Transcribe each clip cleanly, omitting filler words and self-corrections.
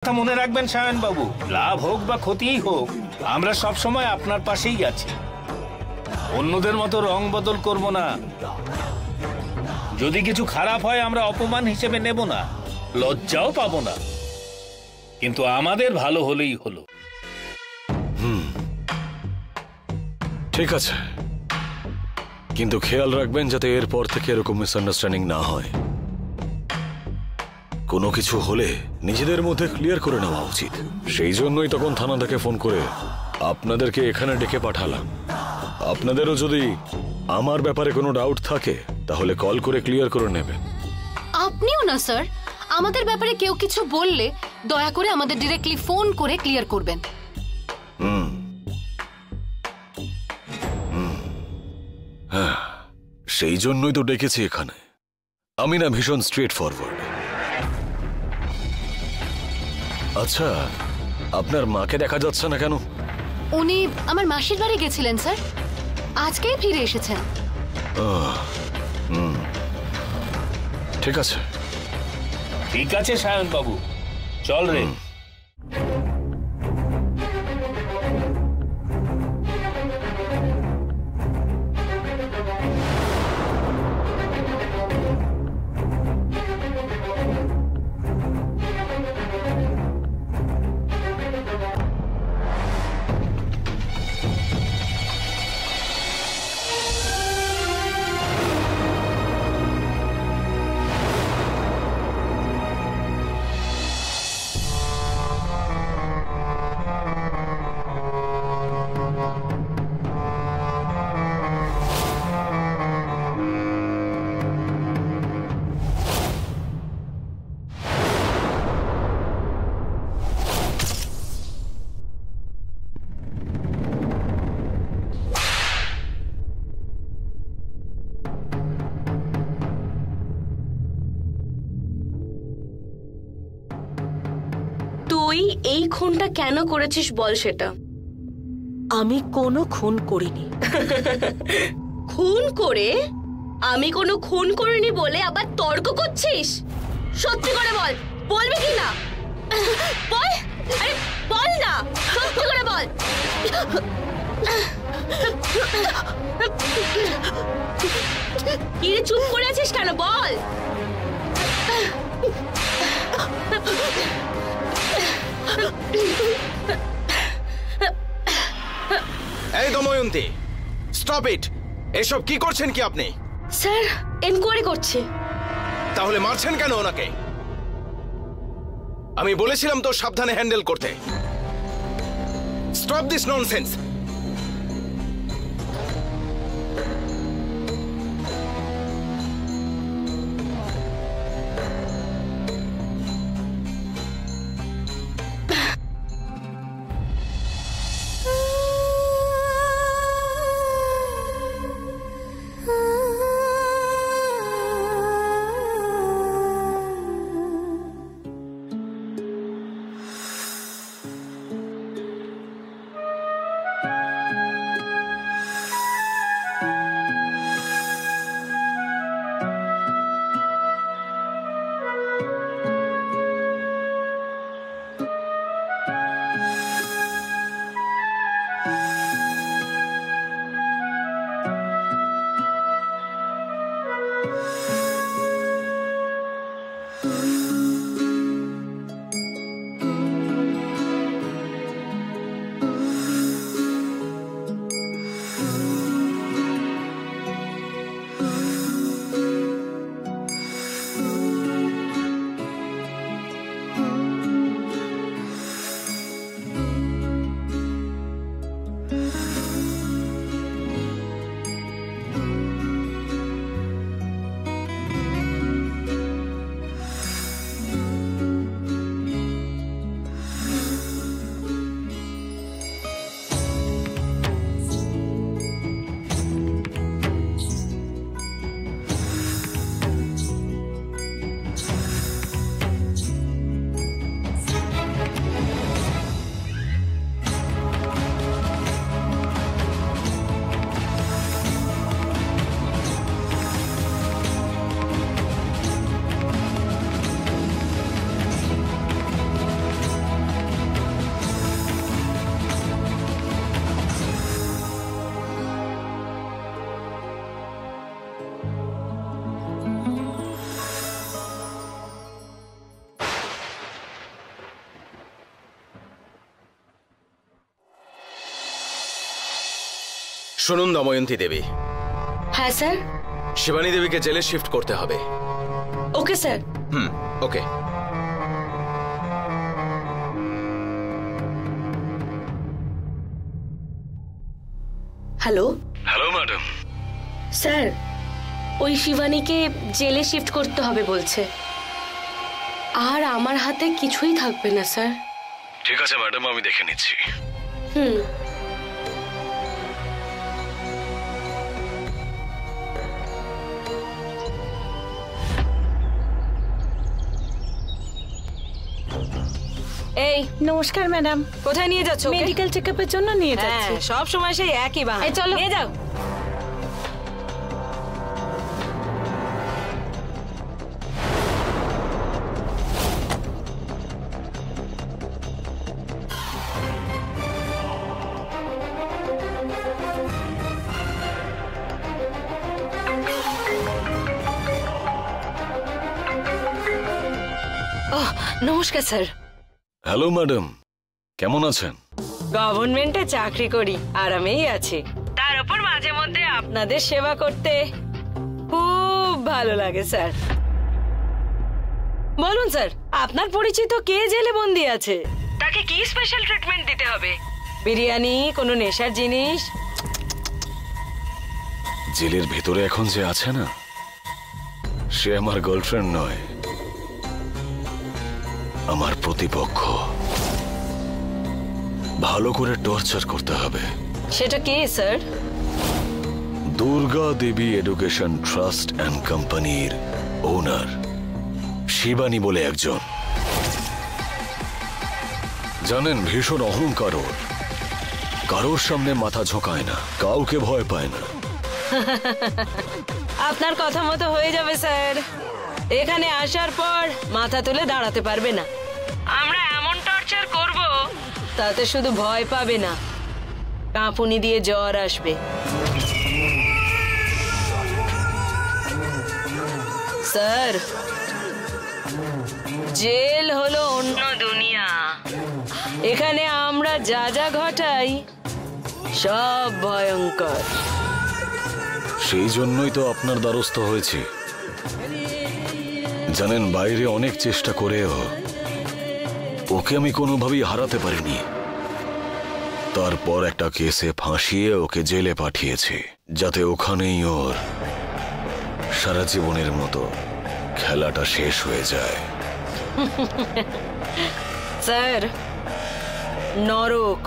কথা মনে রাখবেন সায়ন বাবু, লাভ হোক বা ক্ষতিই হোক, আমরা সব সময় আপনার পাশেই আছি। অন্যদের মতো রং বদল করব না। যদি কিছু খারাপ হয় আমরা অপমান হিসেবে নেব না, লজ্জাও পাবো না, কিন্তু আমাদের ভালো হলেই হলো। ঠিক আছে, কিন্তু খেয়াল রাখবেন যাতে এরপর থেকে এরকম মিসআন্ডারস্ট্যান্ডিং না হয়। কোনো কিছু হলে নিজেদের মধ্যে ক্লিয়ার করে নেওয়া উচিত। সেই জন্যই তখন থানা থেকে ফোন করে আপনাদেরকে এখানে ডেকে পাঠালাম। আপনাদেরও যদি আমার ব্যাপারে কোনো ডাউট থাকে তাহলে কল করে ক্লিয়ার করে নেবেন। আপনিও না স্যার, আমাদের ব্যাপারে কেউ কিছু বললে দয়া করে আমাদের ডিরেক্টলি ফোন করে ক্লিয়ার করবেন। হ্যাঁ, সেই জন্যই তো ডেকেছি এখানে। আমি না ভীষণ স্ট্রেট ফরওয়ার্ড। আচ্ছা, আপনার মাকে দেখা যাচ্ছে না কেন? উনি আমার মাসির বাড়ি গেছিলেন স্যার, আজকেই ফিরে এসেছেন। ঠিক আছে। ঠিক আছে সায়ন বাবু, চল রে। তুই এই খুনটা কেন করেছিস বল সেটা। আমি কোনো খুন করিনি। খুন করে আমি কোনো খুন করিনি বলে আবার তর্ক করছিস? সত্যি করে বল, বলবি কি না? বল, আরে বল না, সত্যি করে বল। কি রে, চুপ করে আছিস কেন? বল। এই দময়ন্তী, স্টপ ইট! এসব কি করছেন কি আপনি? স্যার, এনকোয়ারি করছে। তাহলে মারছেন কেন ওনাকে? আমি বলেছিলাম তো সাবধানে হ্যান্ডেল করতে। Stop this nonsense! শুনুন দময়ন্তী দেবী, হ্যাঁ স্যার। শিবানী দেবীকে জেলে শিফট করতে হবে। Okay sir. Okay. Hello hello madam. Sir, ওই শিবানীকে জেলে শিফট করতে হবে বলছে, আর আমার হাতে কিছুই থাকবে না স্যার। ঠিক আছে ম্যাডাম, আমি দেখে নিচ্ছি। এই নমস্কার ম্যাডাম, কোথায় নিয়ে যাচ্ছ ওকে? মেডিকেল চেকআপের জন্য নিয়ে যাচ্ছি। হ্যাঁ, সব সময় সেই একই বাহানা। এই চলো। নিয়ে যাও। নমস্কার স্যার। হ্যালো ম্যাডাম, কেমন আছেন? গভর্নমেন্টে চাকরি করি, আরামেই আছি। তার উপর মাঝে মধ্যে আপনাদের সেবা করতে খুব ভালো লাগে স্যার। বলুন স্যার, আপনার পরিচিত কে জেলে বন্দি আছে? তাকে কি স্পেশাল ট্রিটমেন্ট দিতে হবে? বিরিয়ানি, কোনো নেশার জিনিস? জেলের ভেতরে এখন যে আছে না, সে আমার গার্লফ্রেন্ড নয়, আমার প্রতিপক্ষ। ভালো করে টর্চার করতে হবে। সেটা কে sir? Durga Devi education trust and কোম্পানির ওনার শিবানী বলে একজন। জানেন, ভীষণ অহংকার ওর। কারোর সামনে মাথা ঝোঁকায় না, কাউকে ভয় পায় না। আপনার কথা মতো হয়ে যাবে স্যার। এখানে আসার পর মাথা তুলে দাঁড়াতে পারবে না। আমরা এমন টর্চার করব, তাতে শুধু ভয় পাবে না, কাঁপুনি দিয়ে জ্বর আসবে। স্যার, জেল হলো অন্য দুনিয়া। এখানে আমরা যা যা ঘটাই সব ভয়ঙ্কর। সেই জন্যই তো আপনার দ্বারস্থ হয়েছি। জানেন, বাইরে অনেক চেষ্টা করেও ওকে আমি কোনোভাবেই হারাতে পারিনি। তারপর একটা কেসে ফাঁসিয়ে ওকে জেলে পাঠিয়েছি, যাতে ওখানেই ওর সারা জীবনের মতো খেলাটা শেষ হয়ে যায়। স্যার, নরক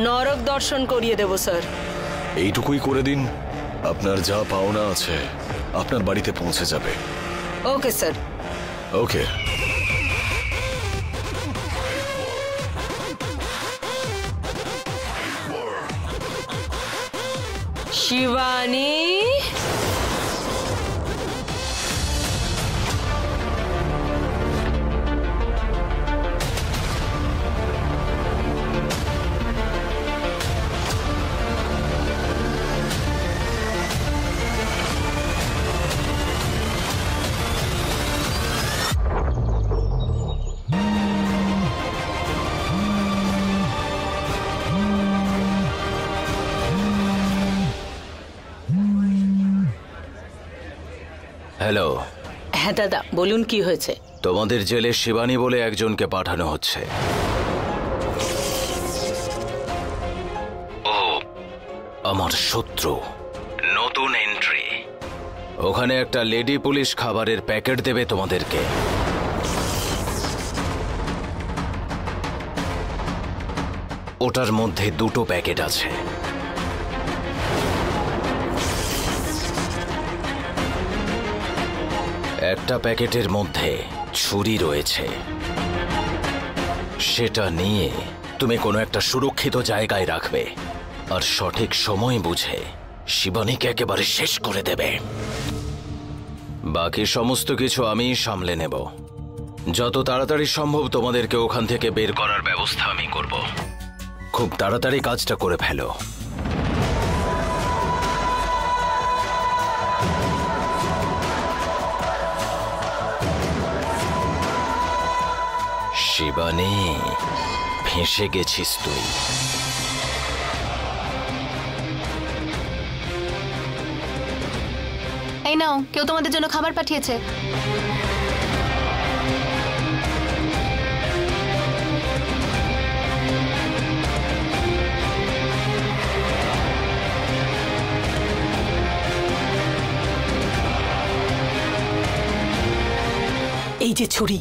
নরক দর্শন করিয়ে দেব স্যার। এইটুকুই করে দিন, আপনার যা পাওনা আছে আপনার বাড়িতে পৌঁছে যাবে। Okay sir. Okay. Shivani, hello. হ্যাঁ দাদা, বলুন কি হয়েছে? তোমাদের জেলে শিবানী বলে একজনকে পাঠানো হচ্ছে। ও আমার শত্রু, নতুন এন্ট্রি। ওখানে একটা লেডি পুলিশ খাবারের প্যাকেট দেবে তোমাদেরকে। ওটার মধ্যে দুটো প্যাকেট আছে। একটা প্যাকেটের মধ্যে ছুরি রয়েছে। সেটা নিয়ে তুমি কোনো একটা সুরক্ষিত জায়গায় রাখবে, আর সঠিক সময় বুঝে শিবানীকে একেবারে শেষ করে দেবে। বাকি সমস্ত কিছু আমিই সামলে নেব। যত তাড়াতাড়ি সম্ভব তোমাদেরকে ওখান থেকে বের করার ব্যবস্থা আমি করব। খুব তাড়াতাড়ি কাজটা করে ফেলো। শিবানী, ভেসে গেছিস তুই। এই নাও, কেউ তোমাদের জন্য খাবার পাঠিয়েছে। এই যে ছুরি,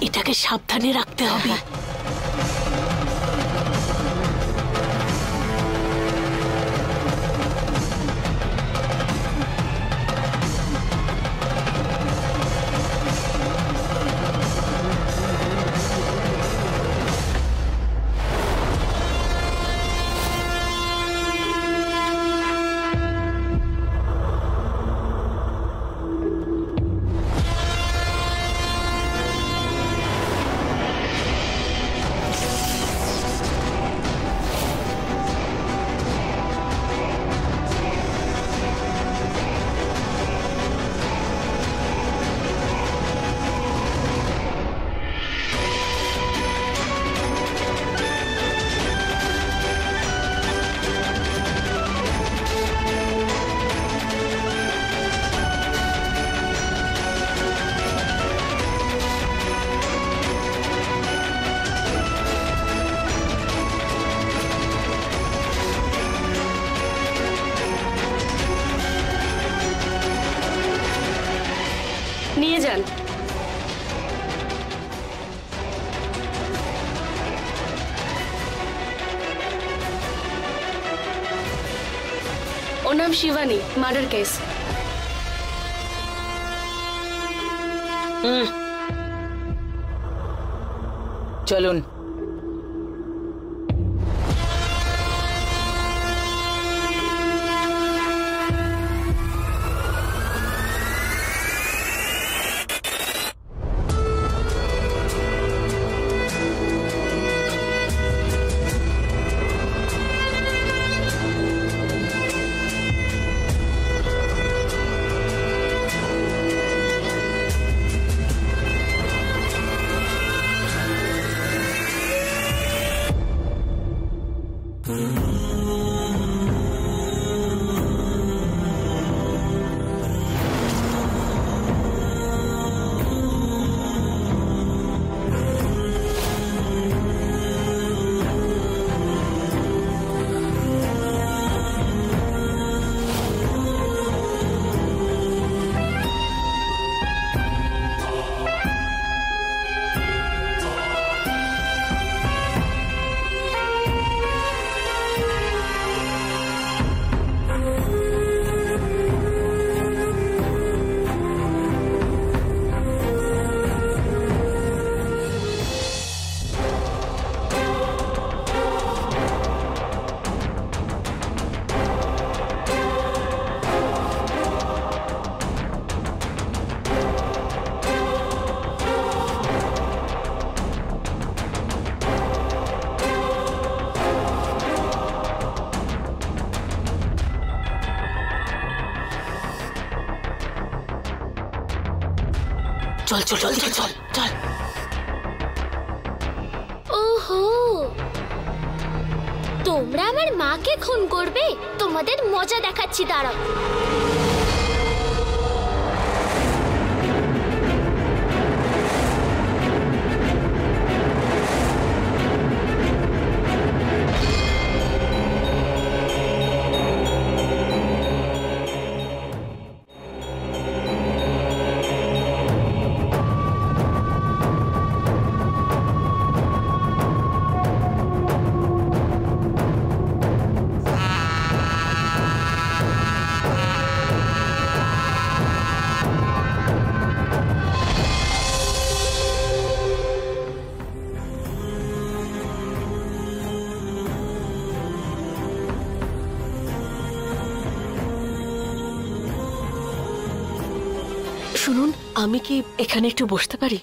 এটাকে সাবধানে রাখতে হবে। নিয়ে যান। ওর নাম শিবানী, মার্ডার কেস। চলুন। চল চল চল চল চল চল। ওহো, তোমরা আমার মাকে খুন করবে? তোমাদের মজা দেখাচ্ছি, দাঁড়াও। শুনুন, আমি কি এখানে একটু বসতে পারি?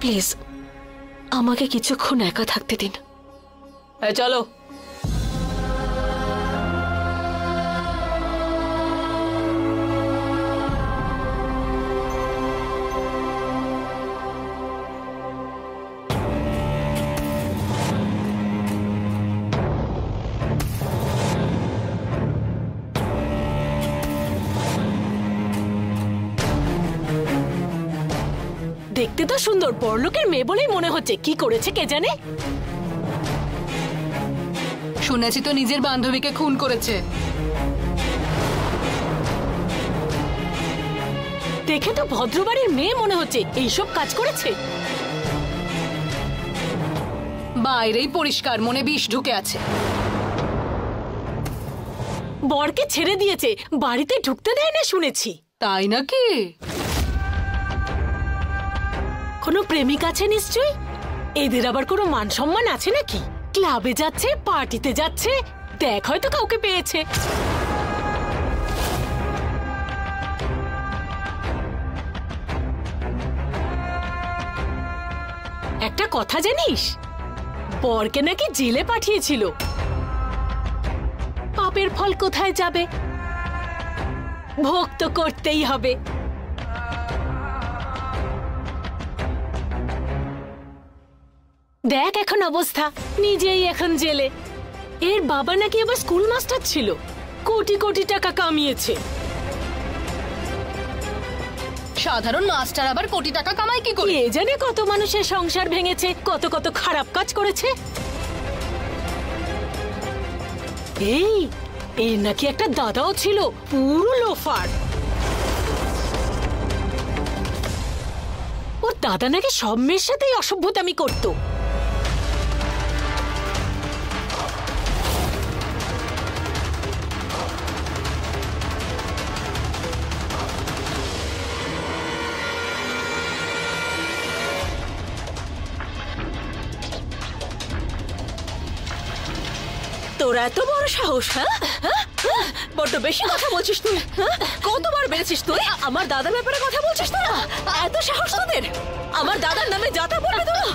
প্লিজ আমাকে কিছুক্ষণ একা থাকতে দিন। চলো। দেখতে তো সুন্দর, বড়লোকের মেয়ে বলেই মনে হচ্ছে। কি করেছে কে জানে? শুনেছি তো নিজের বান্ধবীকে খুন করেছে। দেখে তো ভদ্রবাড়ির মেয়ে মনে হচ্ছে, এইসব কাজ করেছে। বাইরেই পরিষ্কার, মনে বিষ ঢুকে আছে। বরকে ছেড়ে দিয়েছে, বাড়িতে ঢুকতে দেয় না শুনেছি। তাই নাকি? কোনো প্রেমিক আছে নিশ্চয়ই। এদের আবার কোনো মান সম্মান আছে নাকি? ক্লাবে যাচ্ছে, পার্টিতে যাচ্ছে, দেখ হয়তো কাউকে পেয়েছে। একটা কথা জানিস, বরকে নাকি জেলে পাঠিয়েছিল। পাপের ফল কোথায় যাবে? ভোগ তো করতেই হবে। দেখ এখন অবস্থা, নিজেই এখন জেলে। এর বাবা নাকি আবার স্কুল মাস্টার ছিল, কোটি কোটি টাকা কামিয়েছে। সাধারণ মাস্টার আবার কোটি টাকা কামায় কি করে? কে জানে কত মানুষের সংসার ভেঙেছে, কত কত খারাপ কাজ করেছে। এই নাকি একটা দাদাও ছিল, পুরো লোফার। ওর দাদা নাকি সব মেয়ের সাথেই অসভ্যতামি করতো। তোরা এত বড় সাহস? হ্যাঁ, বড্ড বেশি কথা বলছিস তুই। কতবার বেড়েছিস তুই? আমার দাদার ব্যাপারে কথা বলছিস তোরা? এত সাহস তোদের? আমার দাদার নামে যাতা বলবি তোরা?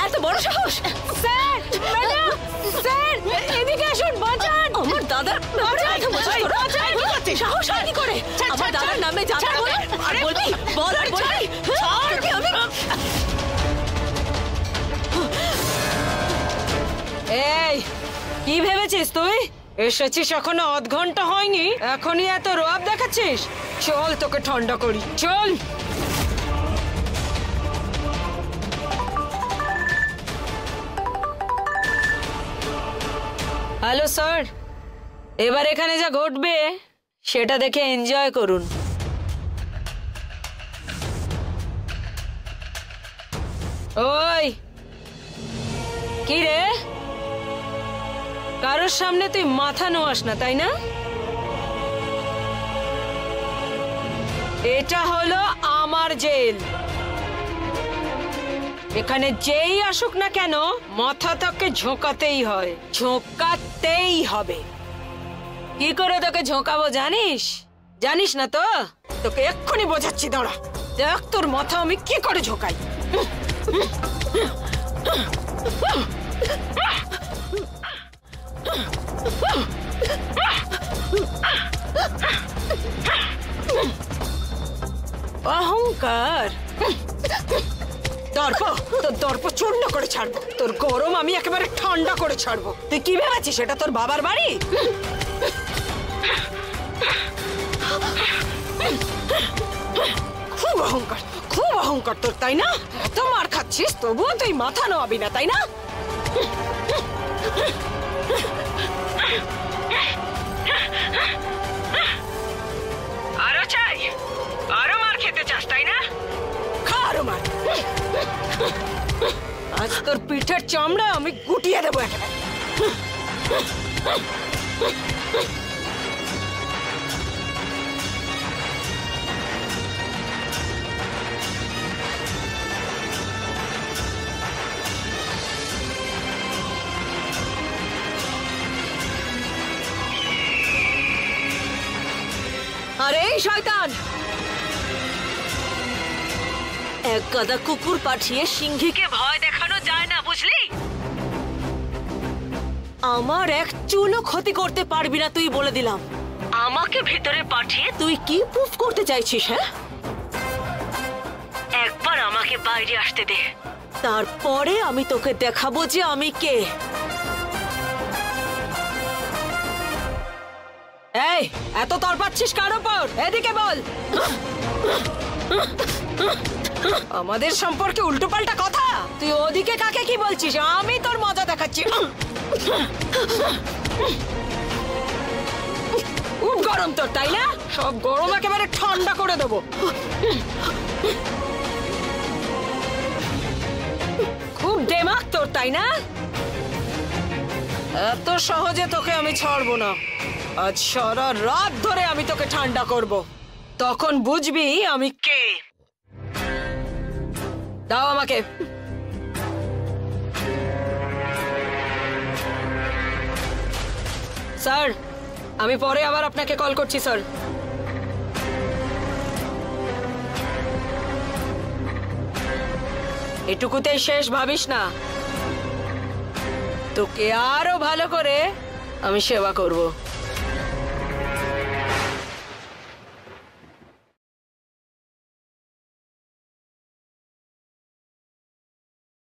এত বড় সাহস? স্যার, ম্যাডাম, স্যার, এদিকে আসুন, বাঁচান। আমার দাদার সাহস হয় কি করে? আমার দাদার নামে যাতা বলবি? বল আর বলবি? এই কি ভেবেছিস তুই? এসেছিস এখনো আধ ঘন্টা হয়নি, এখনই এত রোয়াব দেখাচ্ছিস? চল তোকে ঠান্ডা করি, চল। হ্যালো স্যার, এবার এখানে যা ঘটবে সেটা দেখে এনজয় করুন। ওই কি রে, কারোর সামনে তুই মাথা নোয়াস না তাই না? এটা হলো আমার জেল। এখানে যেই আসুক না কেন মাথা তাকে ঝোঁকাতেই হয়, ঝোঁকাতেই হবে। কি করে তোকে ঝোঁকাবো জানিস? জানিস না তো? তোকে এক্ষুনি বোঝাচ্ছি, দাঁড়া। দেখ তোর মাথা আমি কি করে ঝোঁকাই। অহংকার, দর্প, তোর দর্প চূর্ণ করে ছাড়বো। তোর গরম আমি একেবারে ঠান্ডা করে ছাড়বো। তুই কি ভেবেছিস এটা তোর বাবার বাড়ি? খুব অহংকার, খুব অহংকার তোর, তাই না? এত মার খাচ্ছিস তবুও তুই মাথা নোয়াবি না, তাই না? আরো চাই? আরো মার খেতে চাস তাই না? খা আরো মার। আজ তোর পিঠের চামড়া আমি গুটিয়ে দেবো একেবারে। আরে শয়তান, এক গাদা কুকুর পাঠিয়ে সিংহীকে ভয় দেখানো যায় না, বুঝলি? আমার এক চুলও ক্ষতি করতে পারবি না তুই, বলে দিলাম। আমাকে ভিতরে পাঠিয়ে তুই কি প্রুফ করতে চাইছিস? হ্যাঁ, একবার আমাকে বাইরে আসতে দে, তারপরে আমি তোকে দেখাবো যে আমি কে। এই, এত তরপাচ্ছিস কার ওপর? এদিকে বল। আমাদের সম্পর্কে উল্টোপাল্টা কথা। তুই ওদিকে কাকে কি বলছিস? আমি তোর মজা দেখাচ্ছি। খুব গরম তোর, তাই না? সব গরম একেবারে ঠান্ডা করে দেবো। খুব দেমাগ তোর, তাই না? এত সহজে তোকে আমি ছাড়বো না। আজ সারা রাত ধরে আমি তোকে ঠান্ডা করব, তখন বুঝবি আমি কে। দাও আমাকে। স্যার, আমি পরে আবার আপনাকে কল করছি স্যার। এটুকুতেই শেষ ভাবিস না, তোকে আরো ভালো করে আমি সেবা করব।